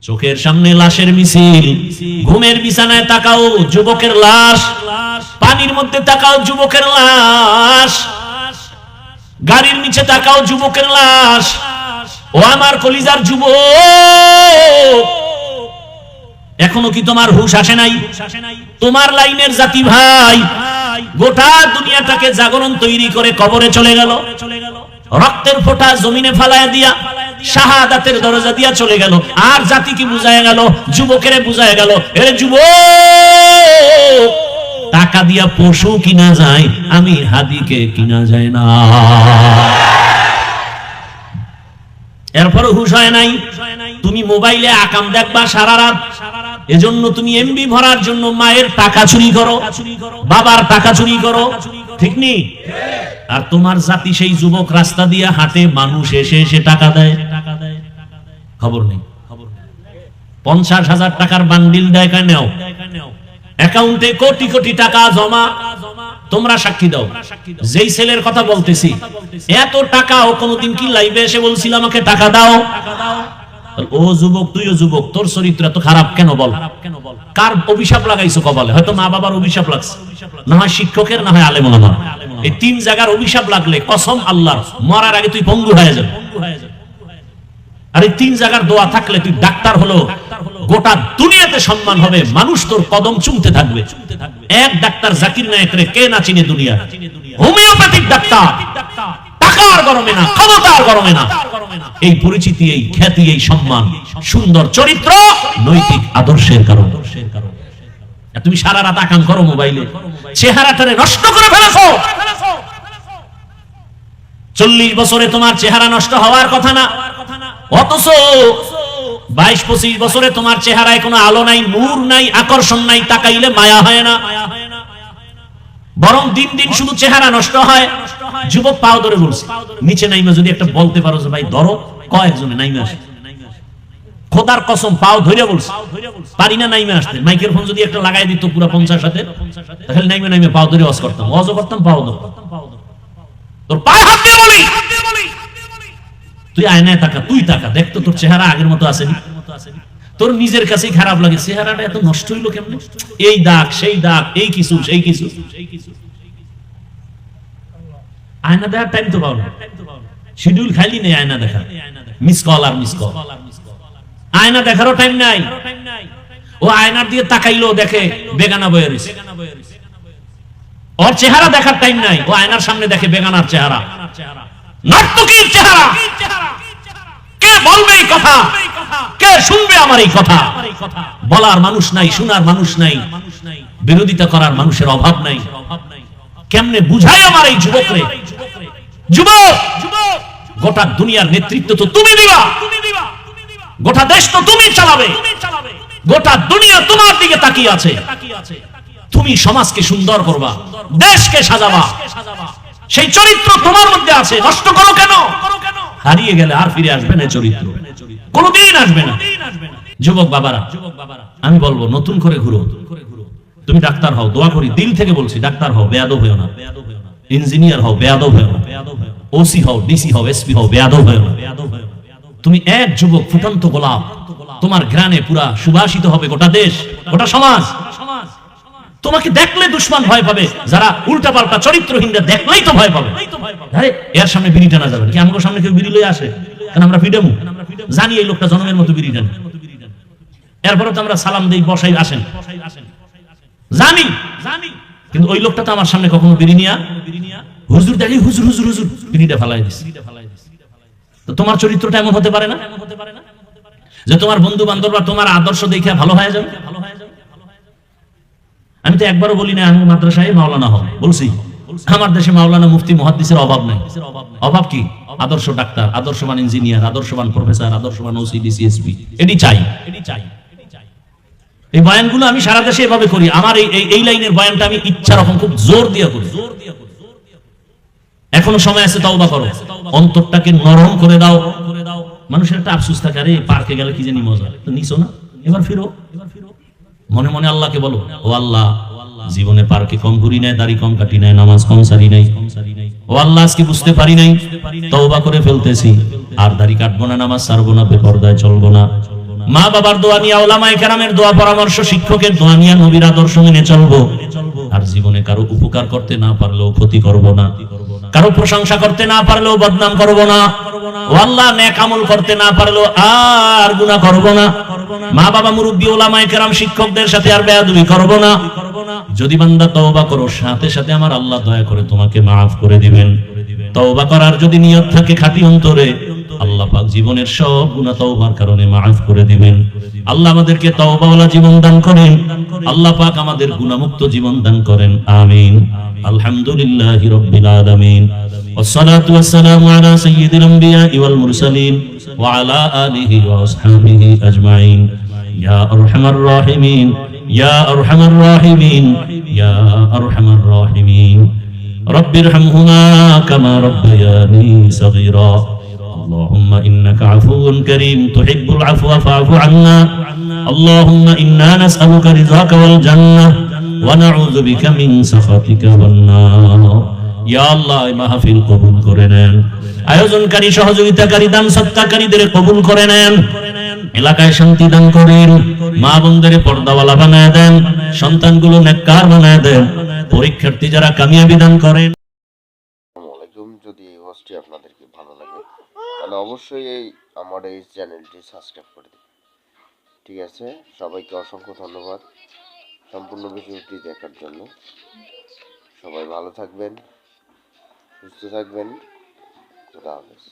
চোখের সামনে লাশের মিছিল, ঘুমের বিছানায় তাকাও যুবকের লাশ, পানির মধ্যে তাকাও যুবকের লাশ, গাড়ির নিচে তাকাও যুবকের লাশ। ও আমার কলিজার যুবক, এখনো কি তোমার হুঁশ আসে নাই? তোমার লাইনের জাতি ভাই গোটা দুনিয়াটাকে জাগরণ তৈরি করে কবরে চলে গেল, রক্তের ফোঁটা জমিনে ফালায় দিয়া শাহাদাতের দরজা দিয়া চলে গেল। আর জাতিকে বুঝায় গেল, যুবকের বুঝায় গেল, এরে যুবক, টাকা দিয়া পশু কিনা যায়, আমি হাদিকে কিনা যায় না। এরপরও হুঁশ হয় নাই। তুমি মোবাইলে আকাম দেখবা সারা রাত, এজন্য তুমি এমবি ভরার জন্য মায়ের টাকা চুরি করো, বাবার টাকা চুরি করো, ঠিক নি? আর তোমার জাতি সেই যুবক রাস্তা দিয়ে হাঁটে, মানুষ এসে এসে টাকা দেয়, খবর নেই। 50,000 টাকার বান্ডিল দেয়, নেও অ্যাকাউন্টে কোটি কোটি টাকা জমা। তোমরা সাক্ষী দাও, যেই ছেলের কথা বলতেছি, এত টাকা ও কোনদিন কি লাইভে এসে বলছিল আমাকে টাকা দাও? ও যুবক, তুইও যুবক, তোর চরিত্র এত খারাপ কেন বল? কার অভিশাপ লাগাইছো কপালে? হয়তো মা বাবার অভিশাপ লাগছে, না হয় শিক্ষকের, না হয় আলেম ওলামার। এই 3 জায়গার অভিশাপ লাগলে কসম আল্লাহর, মরার আগে তুই পঙ্গু হয়ে যাবে। আর এই 3 জায়গার দোয়া থাকলে তুই ডাক্তার হলো, গোটা দুনিয়াতে সম্মান হবে, মানুষ তোর কদম চুমতে থাকবে। এক ডাক্তার জাকির নায়েকরে কে না চিনে দুনিয়া? হোমিওপ্যাথিক ডাক্তার, টাকার গরমে না, ক্ষমতার গরমে না। এই পরিচিতি, এই খ্যাতি, এই সম্মান, সুন্দর চরিত্র, নৈতিক আদর্শের কারণ। তুমি সারা রাত আকাম করো মোবাইলে, চেহারাটারে নষ্ট করে ফেলেছো। 40 বছরে তোমার চেহারা নষ্ট হওয়ার কথা না, অথচ 22-25 বছরে তোমার চেহারায় কোনো আলো নাই, নূর নাই, আকর্ষণ নাই, তাকাইলে মায়া হয় না, বরং দিন দিন শুধু চেহারা নষ্ট হয়। যুবক পাও ধরে বলছে, নিচে নাইমা যদি একটা বলতে পারো যে ভাই ধরো, কয়েকজনে নাইমা আসে, খোদার কসম পাও ধরে বলছে, পারি না নাইমা আসতে। মাইকের ফোন যদি একটা লাগাই দিত পুরো 50 সাথে, তাহলে নাইমা নাইমা পাও ধরে ওয়াজ করতাম, ওয়াজও করতাম, পাও ধরতাম। তোর পায়ে হাত দিয়ে বলি, তুই আয়নায় তাকা, তুই তাকা, দেখ তো তোর চেহারা আগের মতো আছে নি? তোর নিজের কাছেই খারাপ লাগে, চেহারাটা এত নষ্ট হইলো কেমনে? এই দাগ, সেই দাগ, এই কিছু, সেই কিছু। আয়না দেখার টাইম তো পাও না, শিডিউল খাইলি নেই আয়না দেখা, মিস কল আর মিস কল। আয়না দেখারও টাইম নাই। ও আয়নার দিয়ে তাকাইলো, দেখে বেগানা বয়ে রয়েছে। ওর চেহারা দেখার টাইম নাই, ও আয়নার সামনে দেখে বেগানার চেহারা, নর্তকীর চেহারা। কে বলবে এই কথা? কে শুনবে আমার এই কথা? বলার মানুষ নাই, শোনার মানুষ নাই, বিরোধিতা করার মানুষের অভাব নাই। কেমনে বুঝাই আমার এই যুবকরে? যুবক, গোটা দুনিয়ার নেতৃত্ব তো তুমি দিবা, গোটা দেশ তো তুমি চালাবে, গোটা দুনিয়া তোমার দিকে তাকিয়ে আছে। তুমি সমাজকে সুন্দর করবা, দেশকে সাজাবা, সেই চরিত্র তোমার মধ্যে আছে। নষ্ট করো কেন? হারিয়ে গেলে আর ফিরে আসবে না চরিত্র, কোনদিন আসবে না। যুবক বাবারা, আমি বলবো নতুন করে ঘুরো। তুমি ডাক্তার হও, দোয়া করি, দিল থেকে বলছি, ডাক্তার হও, বেয়াদব হও না। ইঞ্জিনিয়ার হও, বেয়াদব হও না। ওসি হও, ডিসি হও, এসপি হও, বেয়াদব হও না। তুমি এক যুবক, ফুটন্ত গোলাপ, তোমার ঘ্রাণে পুরা সুবাসিত হবে গোটা দেশ, গোটা সমাজ। তোমাকে দেখলে দুশমন ভয় পাবে, যারা উল্টা পাল্টা চরিত্রহীনরা দেখলেই তো ভয় পাবে। আরে এর সামনে বিড়ি টানা যাবে কি? আমাদের সামনে কেউ বিড়ি লয়ে আসে কারণ আমরা ফ্রিডম জানি এই লোকটা জনমের মতো বিড়ি টানে, এরপরে তো আমরা সালাম দেই, বসাই, আসেন, জানি। কিন্তু ওই লোকটা তো আমার সামনে কখনো বিড়ি নিয়া, হুজুর দেখি, হুজুর হুজুর হুজুর, বিড়িটা ফালাই দিস। তো তোমার চরিত্রটা এমন হতে পারে না যে তোমার বন্ধু বান্ধবরা তোমার আদর্শ দেখে ভালো হয়ে যাবে? আমি তো একবারও বলি না আমি মাদ্রাসায় মাওলানা হব, বলছি আমার দেশে মাওলানা, মুফতি, মুহাদ্দিসের অভাব নাই। অভাব কি? আদর্শ ডাক্তার, আদর্শবান ইঞ্জিনিয়ার, আদর্শবান প্রফেসর, আদর্শবান ওসি, ডিসি, এসপি, এটি চাই। এই বয়ানগুলো আমি সারা দেশে এভাবে করি। আমার এই লাইনের বয়ানটা আমি ইচ্ছা রকম খুব জোর দিয়ে করি। এখনো সময় আছে, তওবা করো, অন্তরটাকে নরম করে দাও। মানুষের একটা আফসোস থাকে, আরে পার্কে গেলে কি জানি মজা, তো নিছো না, এবার ফিরো। মনে মনে আল্লাহকে বলো, ও আল্লাহ, জীবনে পার্কে কম ঘুরি নাই, দাড়ি কম কাটি নাই, নামাজ কম সারি নাই, ও আল্লাহ আজকে বুঝতে পারি নাই, তওবা করে ফেলতেছি, আর দাড়ি কাটবো না, নামাজ ছাড়বো না, বেপরদায় চলবো না। মা বাবার দোয়া নিয়ে, উলামায়ে কেরামের দোয়া পরামর্শ, শিক্ষকের দোয়া নিয়ে, নবীর আদর্শ মেনে চলবো। আর জীবনে কারো উপকার করতে না পারলেও ক্ষতি করব না, কারো প্রশংসা করতে না পারলেও বদনাম করব না, ও আল্লাহ নেক আমল করতে না পারলেও আর গুনাহ করব না। মা বাবা, মুরব্বী, উলামায়ে কেরাম, শিক্ষকদের সাথে আর বেয়াদবি করব না। যদি বান্দা তওবা করো, সাথে সাথে আমার আল্লাহ দয়া করে তোমাকে মাফ করে দিবেন। তওবা করার যদি নিয়ত থাকে খাঁটি অন্তরে, আল্লাহ পাক জীবনের সব গুনাহ তওবার কারণে মাফ করে দিবেন। আল্লাহ আমাদেরকে তওবাওয়ালা জীবন দান করেন। আল্লাহ পাক আমাদের গুনাহমুক্ত জীবন দান করেন। আমিন। আলহামদুলিল্লাহি রাব্বিল আলামিন। ওয়াসসালাতু ওয়াসসালামু আলা সাইয়্যিদিল আমবিয়াই ওয়াল মুরসালিন ওয়া আলা আলিহি ওয়া আসহাবিহি আজমাইন। ইয়া আরহামার রাহিমিন, ইয়া আরহামার রাহিমিন, ইয়া আরহামার রাহিমিন। রব্বিরহামহুমা কামা রাব্বায়ানি সগীরা। اللهم إنك عفو كريم تحب العفو فاعف عنا. اللهم إنا نسألك رضاك والجنة ونعوذ بك من سخطك والنار. يا الله মাহফিল কবুল করে নেন। আয়োজনকারী, সহযোগিতাকারী, দান সৎকারীদের কবুল করে নেন। এলাকায় শান্তি দান করেন। মা বোনদের পর্দাওয়ালা বানায় দেন। সন্তানগুলো নেককার বানায় দেন। পরীক্ষার্থী যারা কামিয়াবি দান করেন। আসসালামু আলাইকুম। যদি এই ওয়াজটি আপনাদেরকে ভালো লাগে তাহলে অবশ্যই আমার এই চ্যানেলটি সাবস্ক্রাইব করে দিন। ঠিক আছে, সবাইকে অসংখ্য ধন্যবাদ সম্পূর্ণ ভিডিওটি দেখার জন্য। সবাই ভালো থাকবেন, সুস্থ থাকবেন। খোদা হাফেজ।